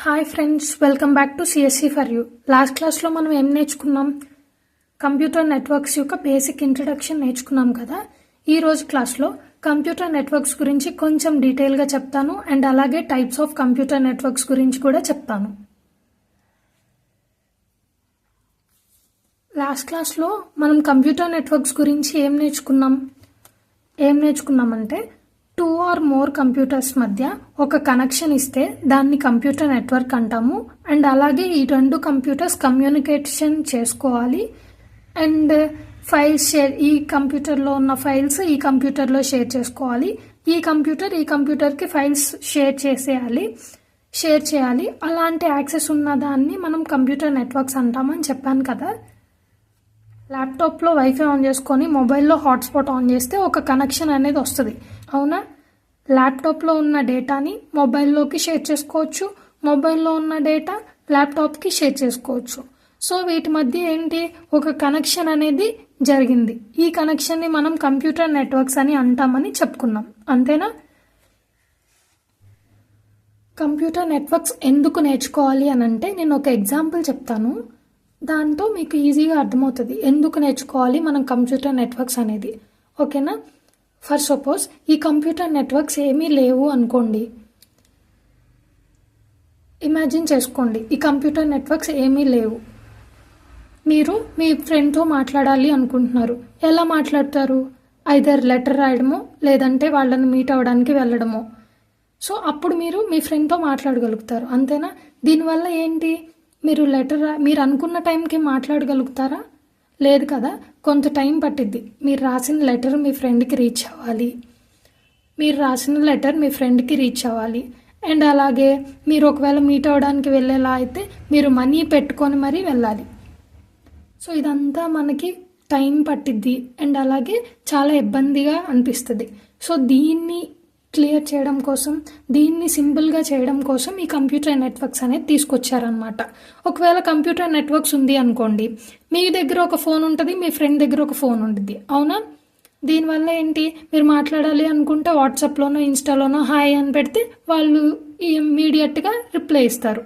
Hi friends, welcome back to CSC for you. Last క్లాస్లో మనం ఏం నేర్చుకున్నాం? కంప్యూటర్ నెట్వర్క్స్ యొక్క బేసిక్ ఇంట్రడక్షన్ నేర్చుకున్నాం కదా. ఈరోజు క్లాస్లో కంప్యూటర్ నెట్వర్క్స్ గురించి కొంచెం డీటెయిల్గా చెప్తాను అండ్ అలాగే టైప్స్ ఆఫ్ కంప్యూటర్ నెట్వర్క్స్ గురించి కూడా చెప్తాను. లాస్ట్ క్లాస్లో మనం కంప్యూటర్ నెట్వర్క్స్ గురించి ఏం నేర్చుకున్నామంటే 2 or more కంప్యూటర్స్ మధ్య ఒక కనెక్షన్ ఇస్తే దాన్ని కంప్యూటర్ నెట్వర్క్ అంటాము. అండ్ అలాగే ఈ 2 కంప్యూటర్స్ కమ్యూనికేషన్ చేసుకోవాలి అండ్ ఫైల్స్ షేర్, ఈ కంప్యూటర్లో ఉన్న ఫైల్స్ ఈ కంప్యూటర్లో షేర్ చేసుకోవాలి. ఈ కంప్యూటర్కి ఫైల్స్ షేర్ చేయాలి. అలాంటి యాక్సెస్ ఉన్న దాన్ని మనం కంప్యూటర్ నెట్వర్క్స్ అంటామని చెప్పాను కదా. ల్యాప్టాప్లో వైఫై ఆన్ చేసుకొని మొబైల్లో హాట్స్పాట్ ఆన్ చేస్తే ఒక కనెక్షన్ అనేది వస్తుంది, అవునా? ల్యాప్టాప్లో ఉన్న డేటాని మొబైల్లోకి షేర్ చేసుకోవచ్చు, మొబైల్లో ఉన్న డేటా ల్యాప్టాప్కి షేర్ చేసుకోవచ్చు. సో వీటి మధ్య ఏంటి, ఒక కనెక్షన్ అనేది జరిగింది. ఈ కనెక్షన్ని మనం కంప్యూటర్ నెట్వర్క్స్ అని అంటామని చెప్పుకున్నాం, అంతేనా? కంప్యూటర్ నెట్వర్క్స్ ఎందుకు నేర్చుకోవాలి అని అంటే నేను ఒక ఎగ్జాంపుల్ చెప్తాను, దాంతో మీకు ఈజీగా అర్థమవుతుంది ఎందుకు నేర్చుకోవాలి మనం కంప్యూటర్ నెట్వర్క్స్ అనేది, ఓకేనా? ఫర్ సపోజ్ ఈ కంప్యూటర్ నెట్వర్క్స్ ఏమీ లేవు అనుకోండి. ఇమాజిన్ చేసుకోండి, ఈ కంప్యూటర్ నెట్వర్క్స్ ఏమీ లేవు. మీరు మీ ఫ్రెండ్తో మాట్లాడాలి అనుకుంటున్నారు. ఎలా మాట్లాడతారు? ఐదర్ లెటర్ రాయడమో లేదంటే వాళ్ళని మీట్ అవ్వడానికి వెళ్ళడమో. సో అప్పుడు మీరు మీ ఫ్రెండ్తో మాట్లాడగలుగుతారు, అంతేనా? దీనివల్ల ఏంటి, మీరు అనుకున్న టైంకి మాట్లాడగలుగుతారా? లేదు కదా, కొంత టైం పట్టిద్ది. మీరు రాసిన లెటర్ మీ ఫ్రెండ్కి రీచ్ అవ్వాలి. అండ్ అలాగే మీరు ఒకవేళ మీట్ అవ్వడానికి వెళ్ళేలా అయితే మీరు మనీ పెట్టుకొని మరీ వెళ్ళాలి. సో ఇదంతా మనకి టైం పట్టిద్ది అండ్ అలాగే చాలా ఇబ్బందిగా అనిపిస్తుంది. సో దీన్ని క్లియర్ చేయడం కోసం, దీన్ని సింపుల్గా చేయడం కోసం ఈ కంప్యూటర్ నెట్వర్క్స్ అనేది తీసుకొచ్చారనమాట. ఒకవేళ కంప్యూటర్ నెట్వర్క్స్ ఉంది అనుకోండి, మీ దగ్గర ఒక ఫోన్ ఉంటుంది, మీ ఫ్రెండ్ దగ్గర ఒక ఫోన్ ఉంటుంది, అవునా? దీనివల్ల ఏంటి, మీరు మాట్లాడాలి అనుకుంటే వాట్సాప్లోనో ఇన్స్టాలోనో హాయ్ అని పెడితే వాళ్ళు ఇమీడియట్గా రిప్లై ఇస్తారు.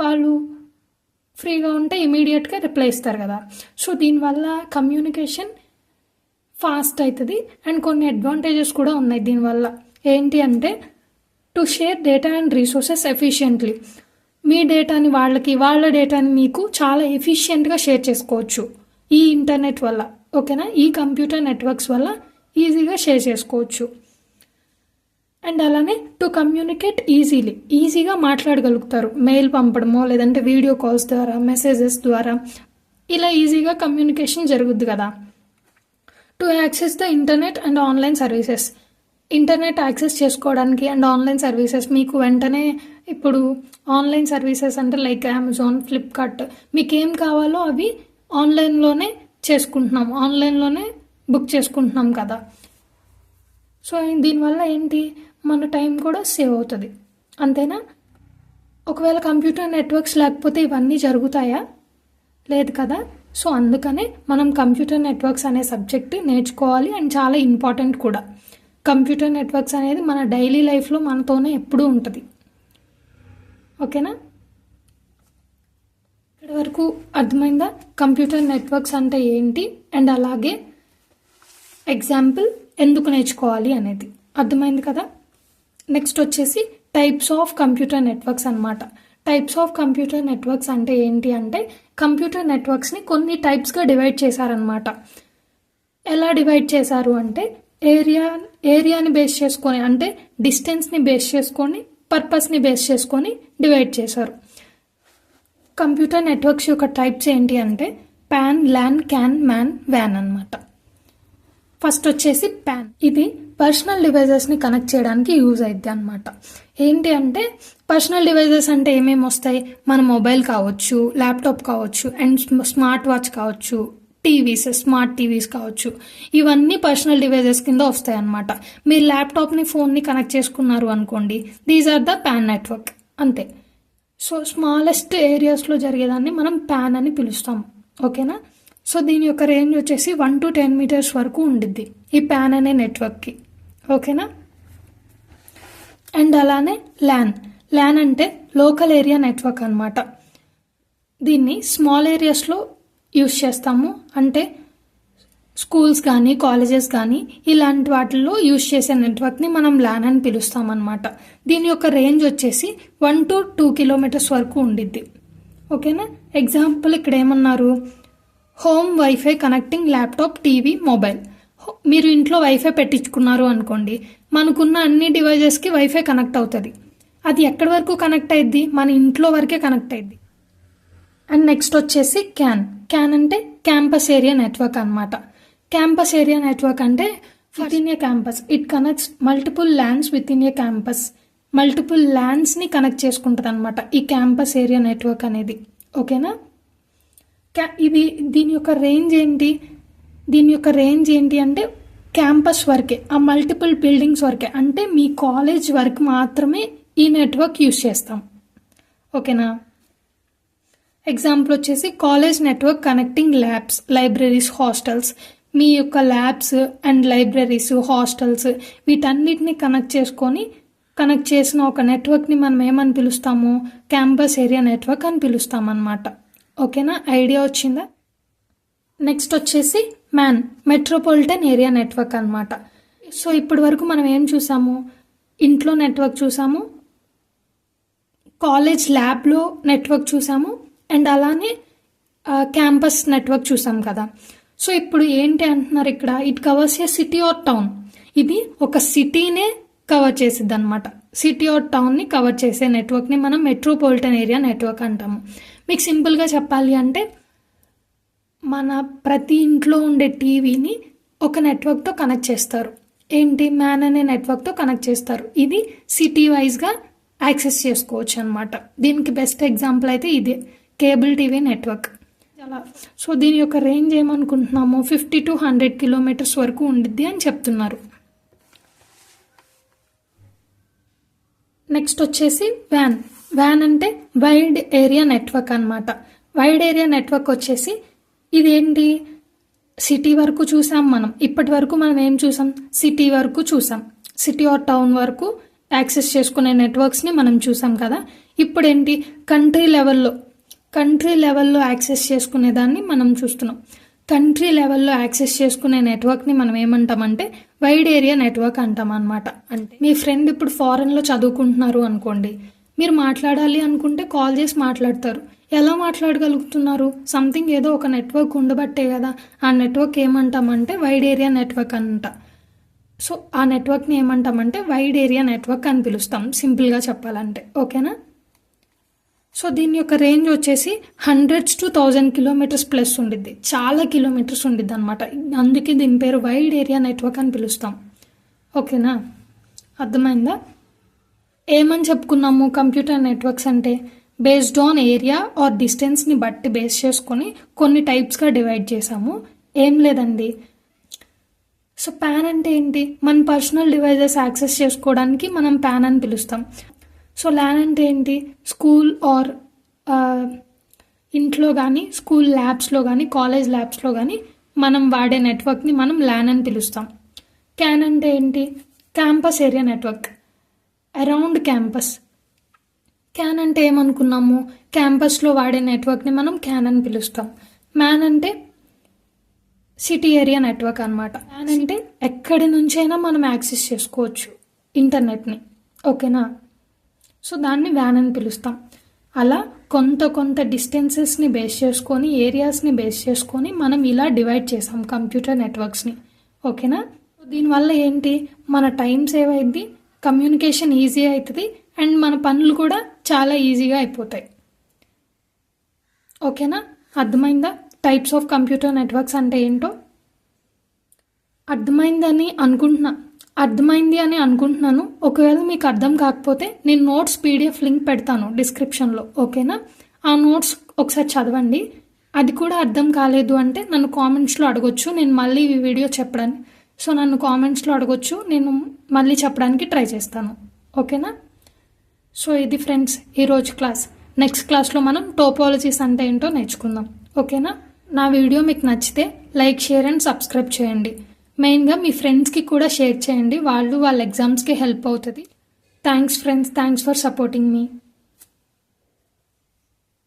వాళ్ళు ఫ్రీగా ఉంటే ఇమీడియట్గా రిప్లై ఇస్తారు కదా. సో దీనివల్ల కమ్యూనికేషన్ ఫాస్ట్ అవుతుంది అండ్ కొన్ని అడ్వాంటేజెస్ కూడా ఉన్నాయి దీనివల్ల. ఏంటి అంటే, to share data and resources efficiently. మీ డేటాని వాళ్ళకి, వాళ్ళ డేటాని మీకు చాలా ఎఫిషియెంట్గా షేర్ చేసుకోవచ్చు ఈ ఇంటర్నెట్ వల్ల, ఓకేనా? ఈ కంప్యూటర్ నెట్వర్క్స్ వల్ల ఈజీగా షేర్ చేసుకోవచ్చు. అండ్ అలానే టు కమ్యూనికేట్ ఈజీగా మాట్లాడగలుగుతారు. మెయిల్ పంపడమో లేదంటే వీడియో కాల్స్ ద్వారా, మెసేజెస్ ద్వారా ఇలా ఈజీగా కమ్యూనికేషన్ జరుగుద్ది కదా. To access the internet and online services. Internet access చేసుకోవడానికి అండ్ ఆన్లైన్ సర్వీసెస్ మీకు వెంటనే, ఇప్పుడు ఆన్లైన్ సర్వీసెస్ అంటే లైక్ అమెజాన్, ఫ్లిప్కార్ట్, మీకు ఏం కావాలో అవి ఆన్లైన్లోనే బుక్ చేసుకుంటున్నాం కదా. సో దీనివల్ల ఏంటి, మన టైం కూడా సేవ్ అవుతుంది, అంతేనా? ఒకవేళ కంప్యూటర్ నెట్వర్క్స్ లేకపోతే ఇవన్నీ జరుగుతాయా? లేదు కదా. సో అందుకనే మనం కంప్యూటర్ నెట్వర్క్స్ అనే సబ్జెక్ట్ నేర్చుకోవాలి అండ్ చాలా ఇంపార్టెంట్ కూడా. కంప్యూటర్ నెట్వర్క్స్ అనేది మన డైలీ లైఫ్లో మనతోనే ఎప్పుడూ ఉంటుంది, ఓకేనా? ఇక్కడ వరకు అర్థమైందా కంప్యూటర్ నెట్వర్క్స్ అంటే ఏంటి అండ్ అలాగే ఎగ్జాంపుల్ ఎందుకు నేర్చుకోవాలి అనేది అర్థమైంది కదా. నెక్స్ట్ వచ్చేసి టైప్స్ ఆఫ్ కంప్యూటర్ నెట్వర్క్స్ అన్నమాట. టైప్స్ ఆఫ్ కంప్యూటర్ నెట్వర్క్స్ అంటే ఏంటి అంటే, కంప్యూటర్ నెట్వర్క్స్ని కొన్ని టైప్స్గా డివైడ్ చేశారనమాట. ఎలా డివైడ్ చేశారు అంటే, ఏరియాని బేస్ చేసుకొని, అంటే డిస్టెన్స్ని బేస్ చేసుకొని, పర్పస్ని బేస్ చేసుకొని డివైడ్ చేశారు. కంప్యూటర్ నెట్వర్క్స్ యొక్క టైప్స్ ఏంటి అంటే పాన్, ల్యాన్, క్యాన్, మ్యాన్, వ్యాన్ అన్నమాట. ఫస్ట్ వచ్చేసి పాన్. ఇది పర్సనల్ డివైజెస్ని కనెక్ట్ చేయడానికి యూజ్ అవుద్ది అనమాట. ఏంటి అంటే, పర్సనల్ డివైజెస్ అంటే ఏమేమి వస్తాయి, మన మొబైల్ కావచ్చు, ల్యాప్టాప్ కావచ్చు అండ్ స్మార్ట్ వాచ్ కావచ్చు, స్మార్ట్ టీవీస్ కావచ్చు, ఇవన్నీ పర్సనల్ డివైజెస్ కింద వస్తాయి అన్నమాట. మీరు ల్యాప్టాప్ని, ఫోన్ని కనెక్ట్ చేసుకున్నారు అనుకోండి, these are the PAN network, అంతే. సో స్మాలెస్ట్ ఏరియాస్లో జరిగేదాన్ని మనం పాన్ అని పిలుస్తాం, ఓకేనా? సో దీని యొక్క రేంజ్ వచ్చేసి 1 to 10 meters వరకు ఉండిద్ది ఈ పాన్ అనే నెట్వర్క్కి, ఓకేనా? అండ్ అలానే ల్యాన్. ల్యాన్ అంటే లోకల్ ఏరియా నెట్వర్క్ అన్నమాట. దీన్ని స్మాల్ ఏరియాస్లో యూస్ చేస్తాము. అంటే స్కూల్స్ కానీ కాలేజెస్ కానీ ఇలాంటి వాటిల్లో యూస్ చేసే నెట్వర్క్ని మనం ల్యాన్ అని పిలుస్తాం అన్నమాట. దీని యొక్క రేంజ్ వచ్చేసి 1 to 2 కిలోమీటర్స్ వరకు ఉండిద్ది. ఓకేనా. ఎగ్జాంపుల్ ఇక్కడ ఏమన్నారు, home wifi connecting laptop, TV, mobile. మీరు ఇంట్లో వైఫై పెట్టించుకున్నారు అనుకోండి, మనకున్న అన్ని డివైజెస్కి వైఫై కనెక్ట్ అవుతుంది. అది ఎక్కడి వరకు కనెక్ట్ అయ్యిద్ది, మన ఇంట్లో వరకే కనెక్ట్ అయ్యిద్ది. అండ్ నెక్స్ట్ వచ్చేసి క్యాన్ అంటే క్యాంపస్ ఏరియా నెట్వర్క్ అన్నమాట. క్యాంపస్ ఏరియా నెట్వర్క్ అంటే within a campus it connects multiple LANs within a campus. Multiple ల్యాన్స్ని కనెక్ట్ చేసుకుంటుంది అనమాట ఈ క్యాంపస్ ఏరియా నెట్వర్క్ అనేది. ఓకేనా. దీని యొక్క రేంజ్ ఏంటి అంటే క్యాంపస్ వరకే, ఆ మల్టిపుల్ బిల్డింగ్స్ వరకే, అంటే మీ కాలేజ్ వరకు మాత్రమే ఈ నెట్వర్క్ యూస్ చేస్తాం. ఓకేనా. ఎగ్జాంపుల్ వచ్చేసి college network connecting labs, libraries, hostels. మీ యొక్క ల్యాబ్స్ అండ్ లైబ్రరీస్, హాస్టల్స్ వీటన్నిటిని కనెక్ట్ చేసిన ఒక నెట్వర్క్ని మనం ఏమని పిలుస్తాము, క్యాంపస్ ఏరియా నెట్వర్క్ అని పిలుస్తాం అన్నమాట. ఓకేనా, ఐడియా వచ్చిందా. నెక్స్ట్ వచ్చేసి మెట్రోపాలిటన్ ఏరియా నెట్వర్క్ అన్నమాట. సో ఇప్పటి వరకు మనం ఏం చూసాము, ఇంట్లో నెట్వర్క్ చూసాము, కాలేజ్ ల్యాబ్లో నెట్వర్క్ చూసాము, అండ్ అలానే క్యాంపస్ నెట్వర్క్ చూసాం కదా. సో ఇప్పుడు ఏంటి అంటున్నారు ఇక్కడ, it covers A city are town. ఇది ఒక సిటీనే కవర్ చేసిద్ది అనమాట. సిటీ ఆర్ టౌన్ని కవర్ చేసే నెట్వర్క్ని మనం మెట్రోపాలిటన్ ఏరియా నెట్వర్క్ అంటాము. మీకు సింపుల్గా చెప్పాలి అంటే మన ప్రతి ఇంట్లో ఉండే టీవీని ఒక నెట్వర్క్తో కనెక్ట్ చేస్తారు. ఏంటి, మ్యాన్ అనే నెట్వర్క్తో కనెక్ట్ చేస్తారు. ఇది సిటీ వైజ్గా యాక్సెస్ చేసుకోవచ్చు అనమాట. దీనికి బెస్ట్ ఎగ్జాంపుల్ అయితే ఇదే కేబుల్ టీవీ నెట్వర్క్. అలా సో దీని యొక్క రేంజ్ ఏమనుకుంటున్నాము, 50 to 100 కిలోమీటర్స్ వరకు ఉండిద్ది అని చెప్తున్నారు. నెక్స్ట్ వచ్చేసి వ్యాన్ అంటే వైడ్ ఏరియా నెట్వర్క్ అన్నమాట. వైడ్ ఏరియా నెట్వర్క్ వచ్చేసి ఇదేంటి, సిటీ వరకు చూసాం మనం. ఇప్పటి వరకు మనం ఏం చూసాం, సిటీ వరకు చూసాం. సిటీ ఆర్ టౌన్ వరకు యాక్సెస్ చేసుకునే నెట్వర్క్స్ని మనం చూసాం కదా. ఇప్పుడు ఏంటి, కంట్రీ లెవెల్లో యాక్సెస్ చేసుకునే దాన్ని మనం చూస్తున్నాం. కంట్రీ లెవెల్లో యాక్సెస్ చేసుకునే నెట్వర్క్ని మనం ఏమంటామంటే వైడ్ ఏరియా నెట్వర్క్ అంటాం అన్నమాట. అంటే మీ ఫ్రెండ్ ఇప్పుడు ఫారెన్లో చదువుకుంటున్నారు అనుకోండి, మీరు మాట్లాడాలి అనుకుంటే కాల్ చేసి మాట్లాడతారు. ఎలా మాట్లాడగలుగుతున్నారు, సంథింగ్ ఏదో ఒక నెట్వర్క్ ఉండబట్టే కదా. ఆ నెట్వర్క్ ఏమంటామంటే వైడ్ ఏరియా నెట్వర్క్ అంట. సో ఆ నెట్వర్క్ని ఏమంటామంటే వైడ్ ఏరియా నెట్వర్క్ అని పిలుస్తాం సింపుల్గా చెప్పాలంటే. ఓకేనా. సో దీని యొక్క రేంజ్ వచ్చేసి 100s to 1000 కిలోమీటర్స్ ప్లస్ ఉండిద్ది. చాలా కిలోమీటర్స్ ఉండిద్ది అనమాట. అందుకే దీని పేరు వైడ్ ఏరియా నెట్వర్క్ అని పిలుస్తాం. ఓకేనా, అర్థమైందా. ఏమని చెప్పుకున్నాము, కంప్యూటర్ నెట్వర్క్స్ అంటే బేస్డ్ ఆన్ ఏరియా ఆర్ డిస్టెన్స్ని బట్టి బేస్ చేసుకొని కొన్ని టైప్స్గా డివైడ్ చేసాము. ఏం లేదండి. సో ప్యాన్ అంటే ఏంటి, మన పర్సనల్ డివైజెస్ యాక్సెస్ చేసుకోవడానికి మనం ప్యాన్ అని పిలుస్తాం. సో ల్యాన్ అంటే ఏంటి, స్కూల్ ఆర్ ఇంట్లో కానీ, స్కూల్ ల్యాబ్స్లో కానీ, కాలేజ్ ల్యాబ్స్లో కానీ మనం వాడే నెట్వర్క్ని మనం ల్యాన్ అని పిలుస్తాం. క్యాన్ అంటే ఏంటి, campus area network around campus. Can అంటే ఏమనుకున్నాము, క్యాంపస్లో వాడే నెట్వర్క్ని మనం క్యాన్ అని పిలుస్తాం. మ్యాన్ అంటే సిటీ ఏరియా నెట్వర్క్ అనమాట. మ్యాన్ అంటే ఎక్కడి నుంచైనా మనం యాక్సెస్ చేసుకోవచ్చు ఇంటర్నెట్ని. ఓకేనా. సో దాన్ని వ్యాన్ అని పిలుస్తాం. అలా కొంత డిస్టెన్సెస్ని బేస్ చేసుకొని, ఏరియాస్ని బేస్ చేసుకొని మనం ఇలా డివైడ్ చేసాం కంప్యూటర్ నెట్వర్క్స్ని. ఓకేనా. దీనివల్ల ఏంటి, మన టైం సేవ్ అయింది, కమ్యూనికేషన్ ఈజీ అవుతుంది, అండ్ మన పనులు కూడా చాలా ఈజీగా అయిపోతాయి. ఓకేనా, అర్థమైందా టైప్స్ ఆఫ్ కంప్యూటర్ నెట్వర్క్స్ అంటే ఏంటో. అర్థమైంది అని అనుకుంటున్నాను. ఒకవేళ మీకు అర్థం కాకపోతే నేను నోట్స్ PDF లింక్ పెడతాను డిస్క్రిప్షన్లో. ఓకేనా, ఆ నోట్స్ ఒకసారి చదవండి. అది కూడా అర్థం కాలేదు అంటే నన్ను కామెంట్స్లో అడగొచ్చు, నేను మళ్ళీ ఈ వీడియో చెప్పడానికి. సో నన్ను కామెంట్స్లో అడగొచ్చు, నేను మళ్ళీ చెప్పడానికి ట్రై చేస్తాను. ఓకేనా. సో ఇది ఫ్రెండ్స్ ఈరోజు క్లాస్. నెక్స్ట్ క్లాస్లో మనం టోపాలజీస్ అంటే ఏంటో నేర్చుకుందాం. ఓకేనా. నా వీడియో మీకు నచ్చితే లైక్, షేర్ అండ్ సబ్స్క్రైబ్ చేయండి. మెయిన్గా మీ ఫ్రెండ్స్కి కూడా షేర్ చేయండి, వాళ్ళ ఎగ్జామ్స్కి హెల్ప్ అవుతుంది. Thanks friends, thanks for supporting me.